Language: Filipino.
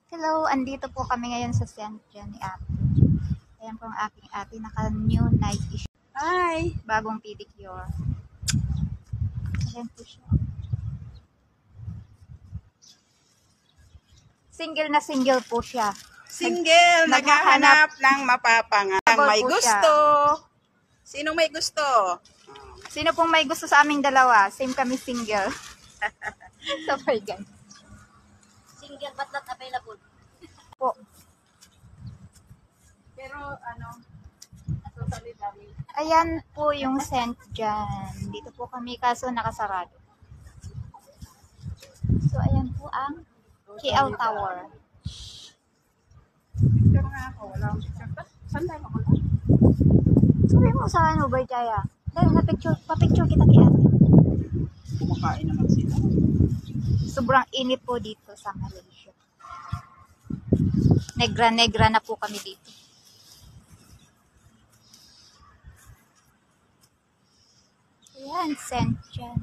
Hello, andito po kami ngayon sa Centro ni Ate. Ayan po ang aking ate, naka-new night issue. Hi! Bagong pedicure. Ayan po siya. Single na single po siya. Single, naghahanap ng mapapangang may po gusto. Sinong may gusto? Sino pong may gusto sa aming dalawa? Same kami single. Sabay gan. Single but not available. Po. Pero totally dami. Ayan po yung scent dyan. Dito po kami kaso nakasarado. So ayan po ang KL Tower. Picture nga ako, wala akong picture. Saan tayo makuha? Sabi mo sa ano, Jaya? Dahil pa-picture kita kay ate. Kumakain naman sila. Sobrang init po dito sa Malaysia. Negra-negra na po kami dito. Ayan, scent dyan.